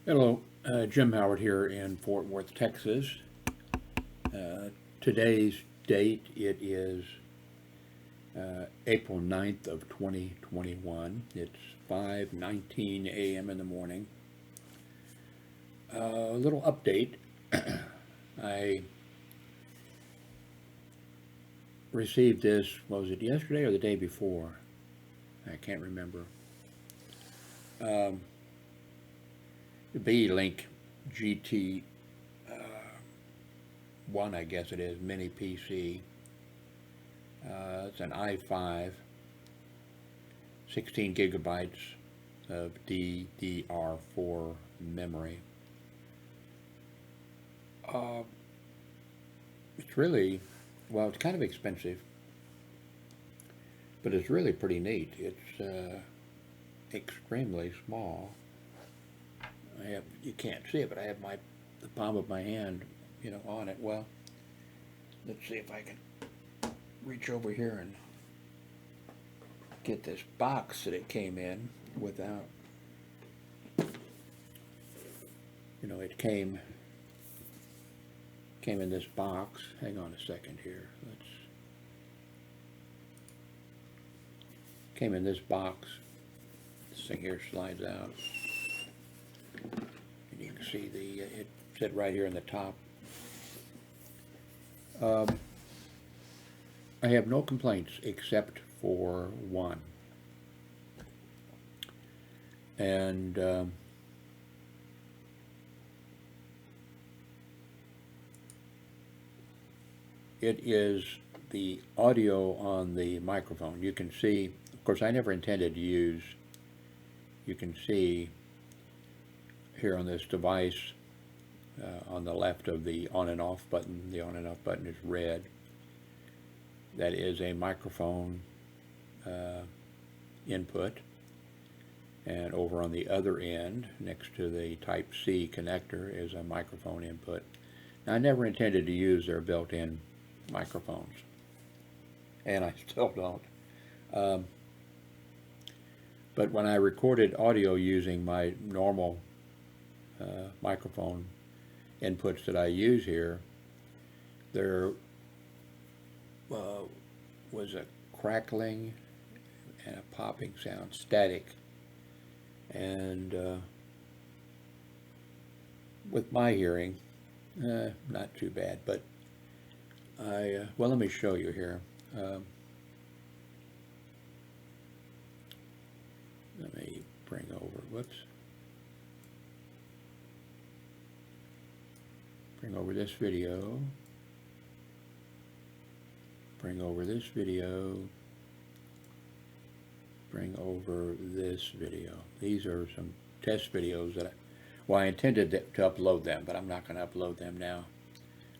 Hello, Jim Howard here in Fort Worth, Texas. Today's date, it is April 9th of 2021. It's 5:19 a.m. in the morning. A little update. I received this, was it yesterday or the day before? I can't remember. The Beelink GTI I guess it is, Mini PC. It's an i5, 16 gigabytes of DDR4 memory. It's really, well, it's kind of expensive, but it's really pretty neat. It's extremely small. You can't see it, but I have the palm of my hand, on it. Well, let's see if I can reach over here and get this box that it came in without, it came in this box. Hang on a second here. Came in this box. This thing here slides out. And you can see it said right here in the top. I have no complaints except for one. And it is the audio on the microphone. You can see, of course, I never intended to use, you can see here on this device, on the left of the on and off button, the on and off button is red. That is a microphone input. And over on the other end, next to the Type-C connector, is a microphone input. Now, I never intended to use their built-in microphones, and I still don't. But when I recorded audio using my normal microphone inputs that I use here, there was a crackling and a popping sound, static, and with my hearing, not too bad. But well, let me show you here. Let me bring over, bring over this video, bring over this video, bring over this video. These are some test videos that I intended to upload them, but I'm not going to upload them now.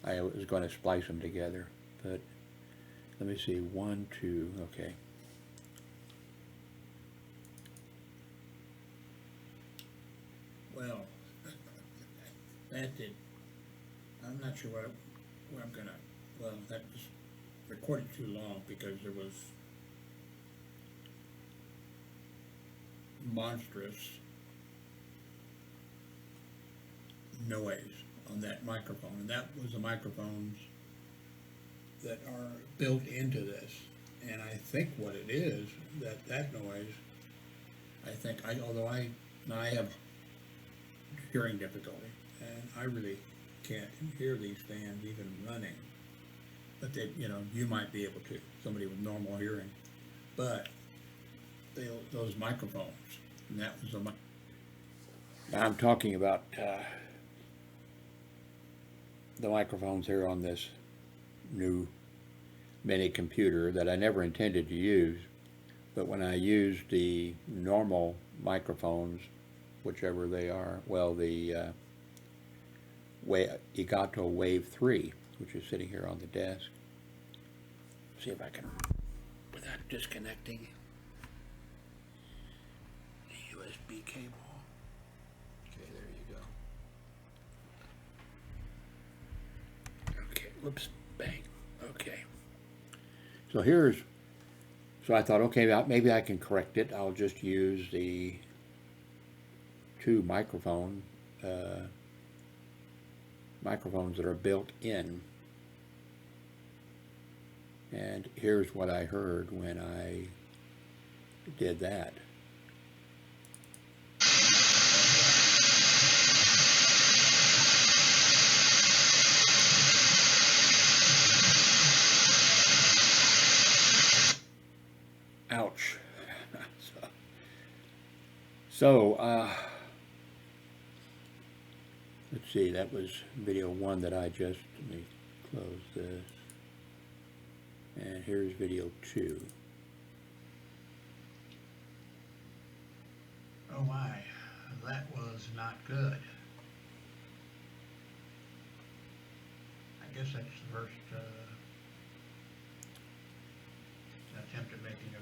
I was going to splice them together, but let me see, 1, 2, okay. Well, that did. I'm not sure what I'm gonna. Well, that was recorded too long because there was monstrous noise on that microphone, and that was the microphones that are built into this. And I think what it is, that noise, although I have hearing difficulty, and I really can't hear these fans even running. But they, you might be able to, somebody with normal hearing. But those microphones, and that was I'm talking about the microphones here on this new mini computer that I never intended to use. But when I used the normal microphones, whichever they are, well, the Elgato Wave 3, which is sitting here on the desk. See if I can, without disconnecting the USB cable. Okay, there you go. Okay, whoops, bang. Okay. So I thought, okay, maybe I can correct it. I'll just use the two microphone microphones that are built in. And here's what I heard when I did that. Ouch. Let's see, that was video 1 that I just, let me close this. And here's video 2. Oh my, that was not good. I guess that's the first attempt at making a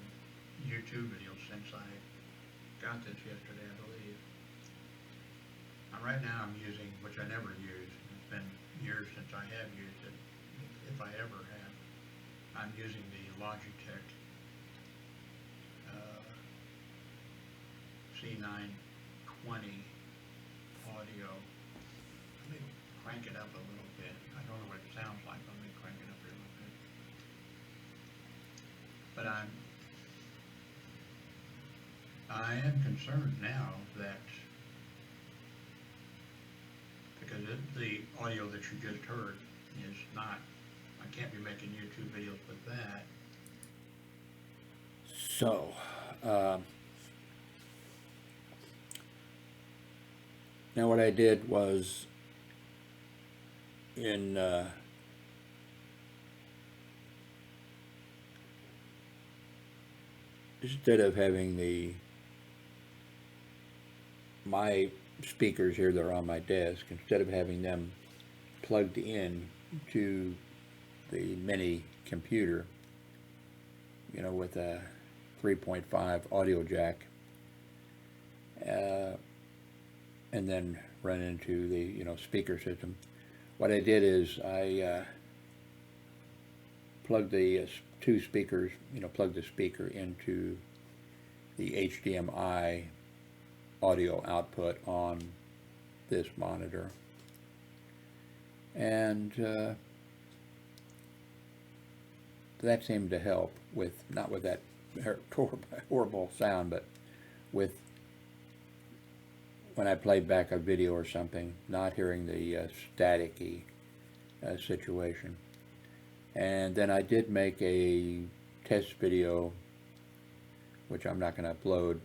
YouTube video since I got this yesterday, I believe. Right now I'm using, which I never use, it's been years since I have used it, if I ever have, I'm using the Logitech C920 audio. Let me crank it up a little bit. I don't know what it sounds like, let me crank it up here a little bit. But I am concerned now that, because the audio that you just heard is not, I can't be making YouTube videos with that. So, now what I did was instead of having my speakers here that are on my desk, instead of having them plugged in to the mini computer, you know, with a 3.5 audio jack, and then run into the, you know, speaker system. What I did is I plugged the 2 speakers, you know, plugged the speaker into the HDMI audio output on this monitor, and that seemed to help with, not with that horrible sound, but with when I played back a video or something, not hearing the staticky situation. And then I did make a test video, which I'm not going to upload,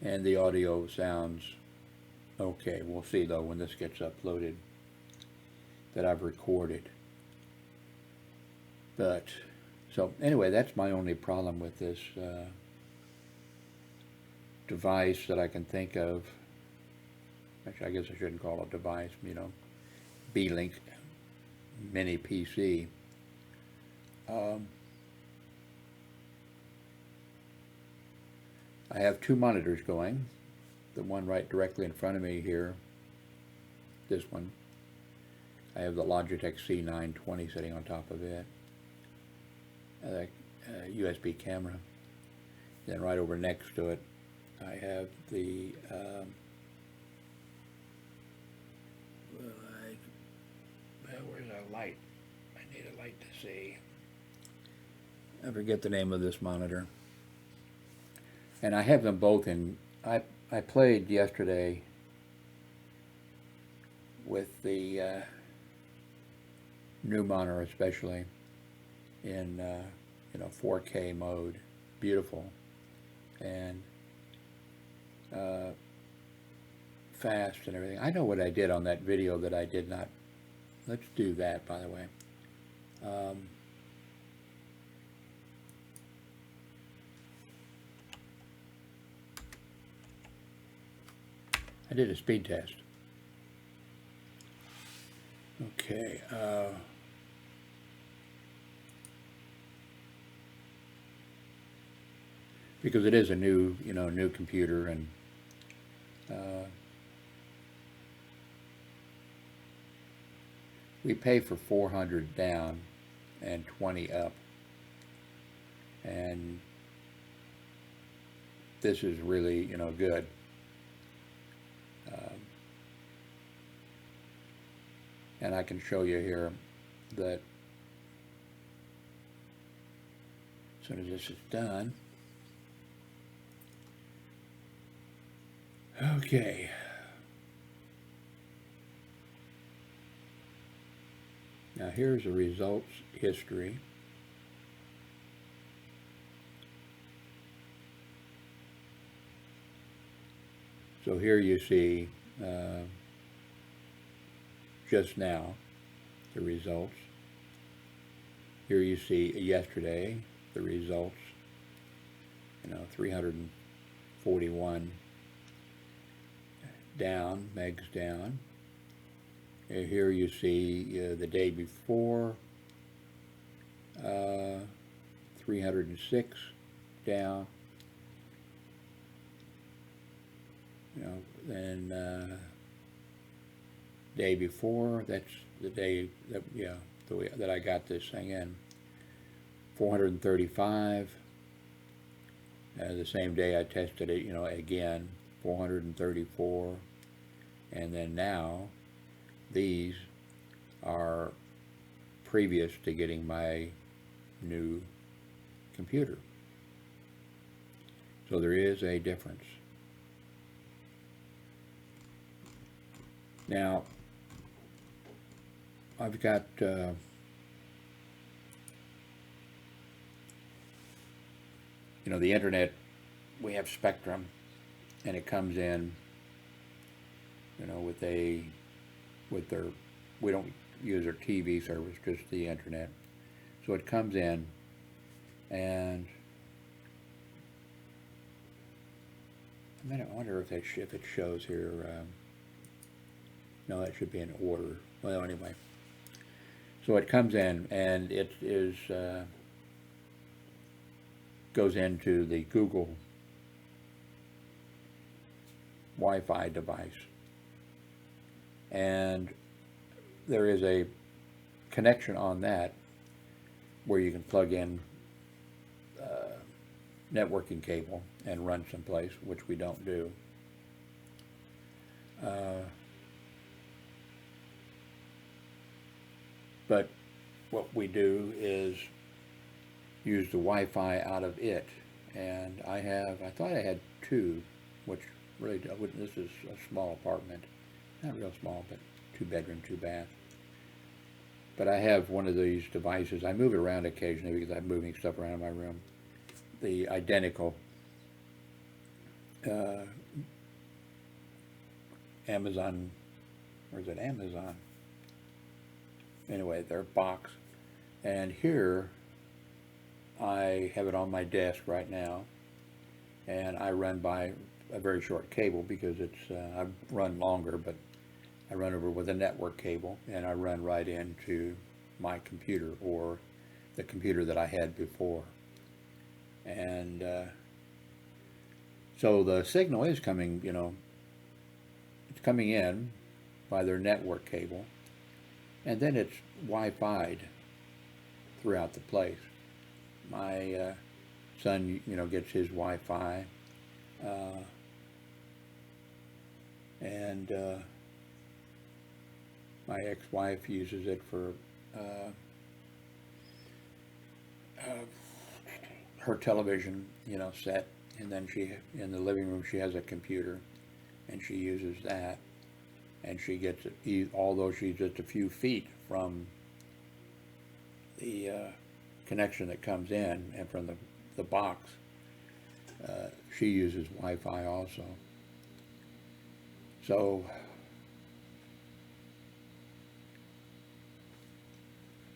and the audio sounds okay. We'll see though when this gets uploaded that I've recorded. But so anyway, that's my only problem with this device that I can think of. Actually, I guess I shouldn't call it a device, you know, Beelink Mini PC. I have 2 monitors going. The one right directly in front of me here, this one, I have the Logitech C920 sitting on top of it, USB camera. Then right over next to it, I have the where's our light? I need a light to see. I forget the name of this monitor. And I have them both in, I played yesterday with the new monitor, especially in you know, 4K mode, beautiful, and fast and everything. I know what I did on that video that I did not. Let's do that, by the way. I did a speed test. Okay. Because it is a new, you know, new computer, and we pay for 400 down and 20 up, and this is really, you know, good. And I can show you here that as soon as this is done. Okay. Now here's the results history. So here you see just now the results. Here you see yesterday the results. You know, 341 down, megs down. Here you see the day before, 306 down. You know, then day before, that's the day that, yeah, that I got this thing in, 435. The same day I tested it, you know, again, 434. And then now, these are previous to getting my new computer. So there is a difference. Now, I've got you know, the internet, we have Spectrum, and it comes in, you know, with their, we don't use their TV service, just the internet. So it comes in, and I wonder if it shows here. No, that should be in order. Well, anyway. So it comes in, and it is goes into the Google Wi-Fi device, and there is a connection on that where you can plug in networking cable and run someplace, which we don't do. But what we do is use the Wi-Fi out of it, and I thought I had two, which really, this is a small apartment, not real small, but 2-bedroom, 2-bath. But I have one of these devices. I move it around occasionally because I'm moving stuff around in my room. The identical Amazon, or is it Amazon? Anyway, their box. And here, I have it on my desk right now, and I run by a very short cable because it's, I run longer, but I run over with a network cable, and I run right into my computer, or the computer that I had before. And so the signal is coming, you know, it's coming in by their network cable, and then it's Wi-Fi'd throughout the place. My son, you know, gets his Wi-Fi, and my ex-wife uses it for her television, you know, set, and then she, in the living room, she has a computer, and she uses that, and she gets it, although she's just a few feet from the connection that comes in and from the box, she uses Wi-Fi also. So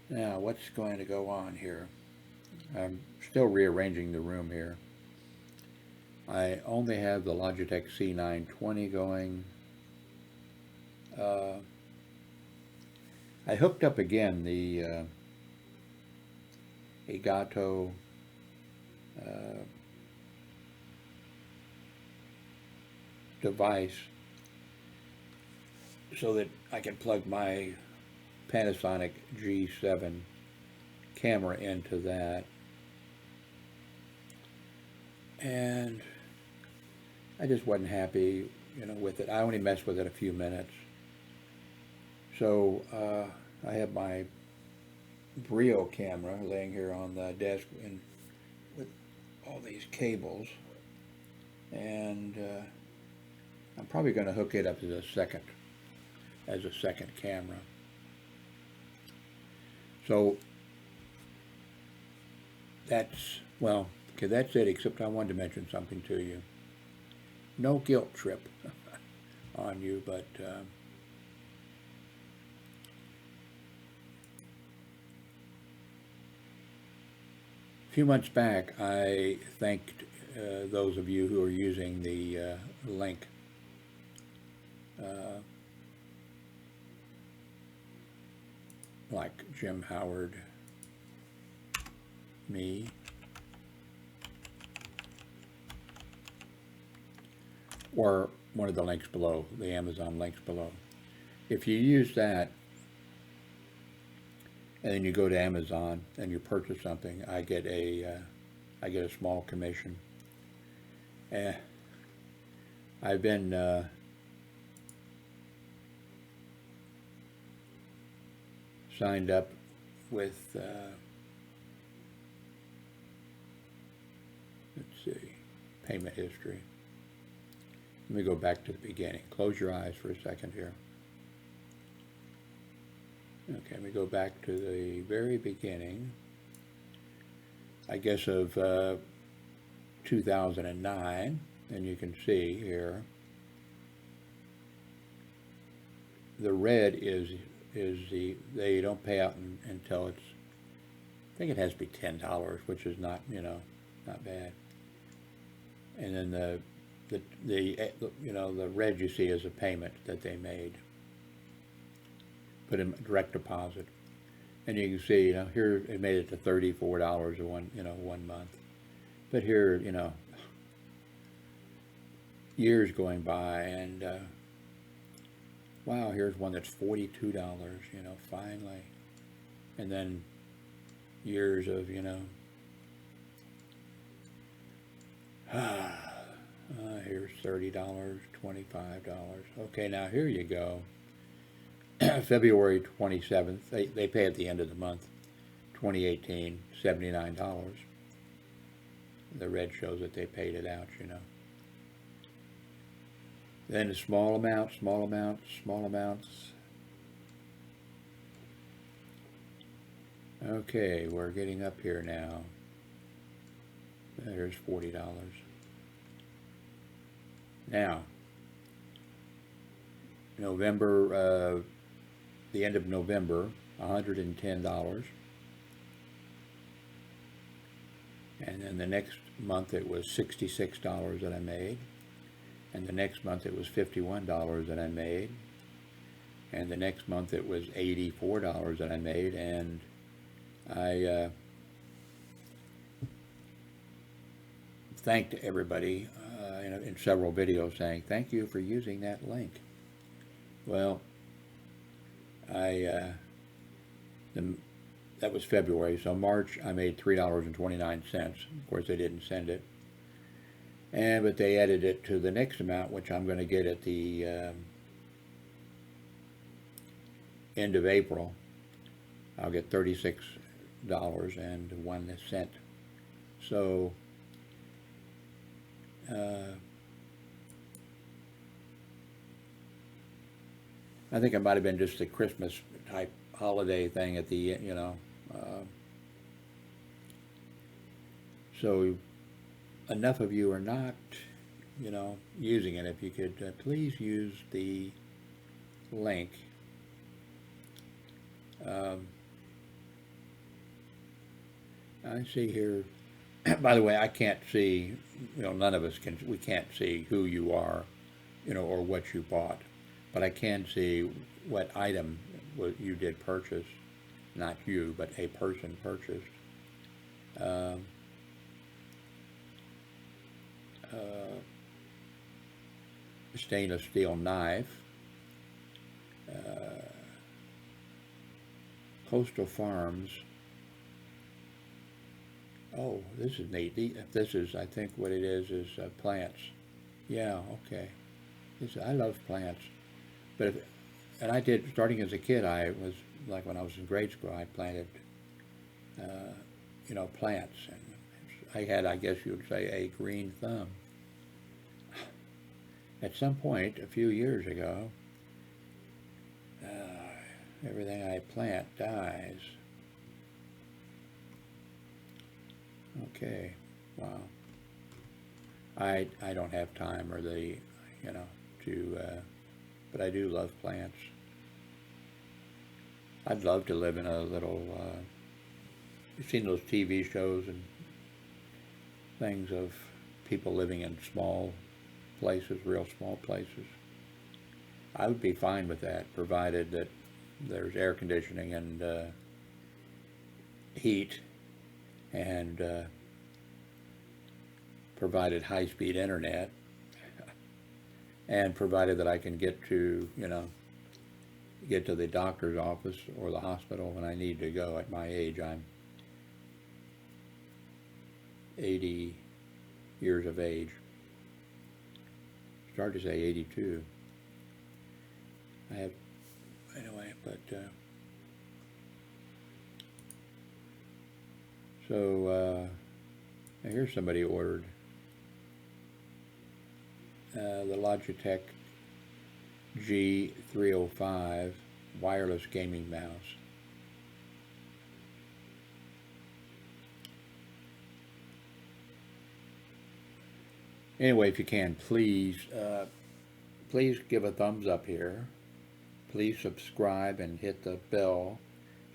now what's going to go on here? I'm still rearranging the room here. I only have the Logitech C920 going. I hooked up again the Elgato device so that I can plug my Panasonic G7 camera into that. And I just wasn't happy, with it. I only messed with it a few minutes. So I have my Brio camera laying here on the desk and with all these cables, and I'm probably going to hook it up as a second camera. So that's, well, okay, that's it, except I wanted to mention something to you. No guilt trip on you, but a few months back I thanked those of you who are using the link. Like Jim Howard, me, or one of the links below, the Amazon links below. If you use that and then you go to Amazon and you purchase something, I get a small commission. I've been signed up with, let's see, payment history. Let me go back to the beginning. Close your eyes for a second here. Okay, let me go back to the very beginning, I guess, of 2009, and you can see here the red is they don't pay out until it's, I think it has to be $10, which is not, not bad. And then the red you see is a payment that they made, put in direct deposit, and you can see, here it made it to $34 one month, but here, years going by, and wow, here's one that's $42, finally, and then years of, here's $30, $25. Okay, now here you go. February 27th, they pay at the end of the month, 2018, $79. The red shows that they paid it out, Then small amounts, small amounts, small amounts. Okay, we're getting up here now. There's $40. Now, November, the end of November, $110. And then the next month it was $66 that I made. And the next month it was $51 that I made. And the next month it was $84 that I made. And I thanked everybody in several videos saying, thank you for using that link. Well, that was February, so March I made $3.29. Of course, they didn't send it, but they added it to the next amount, which I'm going to get at the end of April. I'll get $36.01. So I think it might have been just a Christmas type holiday thing at the, so enough of you are not, using it. If you could please use the link. I see here, by the way, I can't see, none of us we can't see who you are, or what you bought. But I can see what item you did purchase. Not you, but a person purchased. Stainless steel knife. Coastal Farms. Oh, this is neat. This is, I think what it is plants. Yeah, okay. I love plants. But and I did, starting as a kid, I was, like when I was in grade school, I planted, plants. And I had, I guess you would say, a green thumb. At some point, a few years ago, everything I plant dies. Okay, wow. I don't have time or to, but I do love plants. I'd love to live in a little, you've seen those TV shows and things of people living in small places, real small places. I would be fine with that, provided that there's air conditioning and heat, and provided high-speed internet, and provided that I can get to the doctor's office or the hospital when I need to go. At my age, I'm 80 years of age. Started to say 82. I have, anyway, but so here's somebody ordered the Logitech G305 wireless gaming mouse. Anyway, if you can, please give a thumbs up here. Please subscribe and hit the bell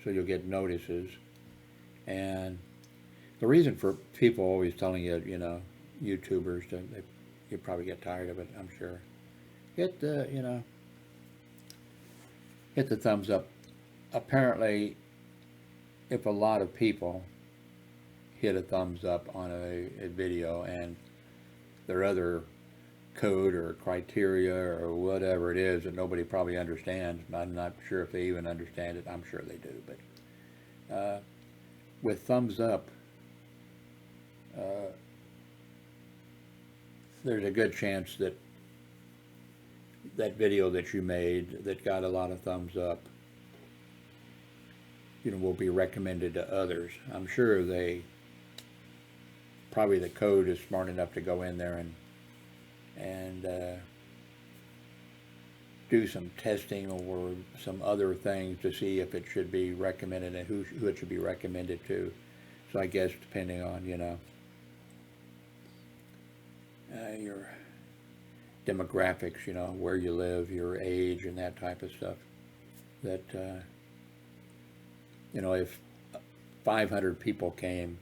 so you'll get notices. And the reason for people always telling you, YouTubers, you probably get tired of it, I'm sure. Hit the thumbs up. Apparently, if a lot of people hit a thumbs up on a video and there are other code or criteria or whatever it is that nobody probably understands, I'm not sure if they even understand it. I'm sure they do, but with thumbs up, there's a good chance that that video that you made that got a lot of thumbs up, will be recommended to others. I'm sure probably the code is smart enough to go in there and do some testing or some other things to see if it should be recommended and who it should be recommended to. So I guess depending on, your demographics, where you live, your age, and that type of stuff, that, if 500 people came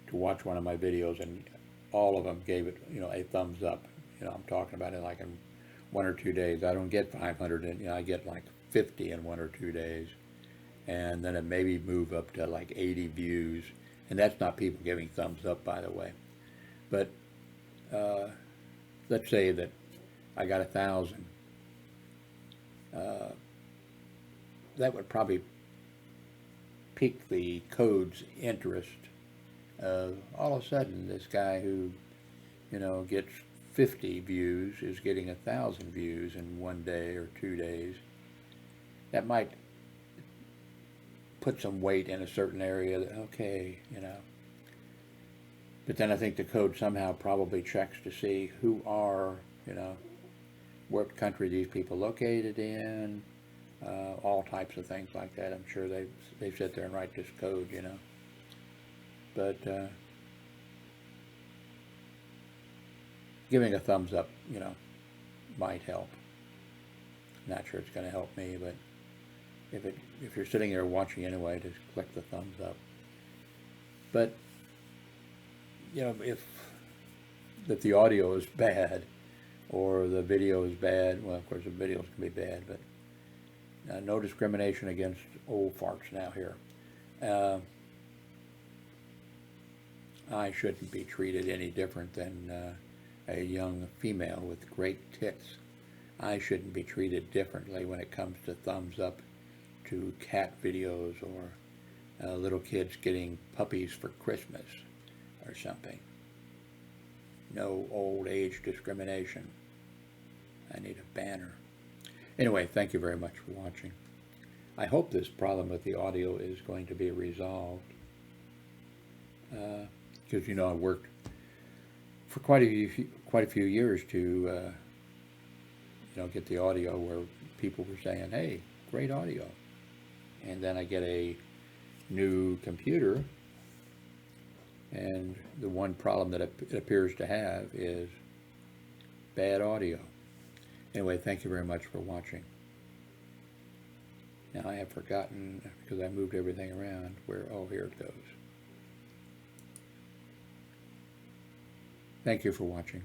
to watch one of my videos and all of them gave it, a thumbs up, I'm talking about it like in 1 or 2 days. I don't get 500, and I get like 50 in 1 or 2 days, and then it maybe move up to like 80 views, and that's not people giving thumbs up, by the way. But let's say that I got 1,000. That would probably pique the code's interest. All of a sudden, this guy who, gets 50 views is getting 1,000 views in 1 day or 2 days. That might put some weight in a certain area. That, okay, But then I think the code somehow probably checks to see who are, what country these people located in, all types of things like that. I'm sure they sit there and write this code, But giving a thumbs up, might help. Not sure it's going to help me, but if you're sitting there watching anyway, just click the thumbs up. But if the audio is bad or the video is bad, well, of course the videos can be bad, but no discrimination against old farts now here. I shouldn't be treated any different than a young female with great tits. I shouldn't be treated differently when it comes to thumbs up to cat videos or little kids getting puppies for Christmas or something. no old age discrimination. I need a banner. Anyway, thank you very much for watching. I hope this problem with the audio is going to be resolved. Because you know, I worked for quite a few years to you know, get the audio where people were saying, "Hey, great audio," and then I get a new computer, and the one problem that it appears to have is bad audio. Anyway, thank you very much for watching. Now I have forgotten, because I moved everything around, where, oh, here it goes. Thank you for watching.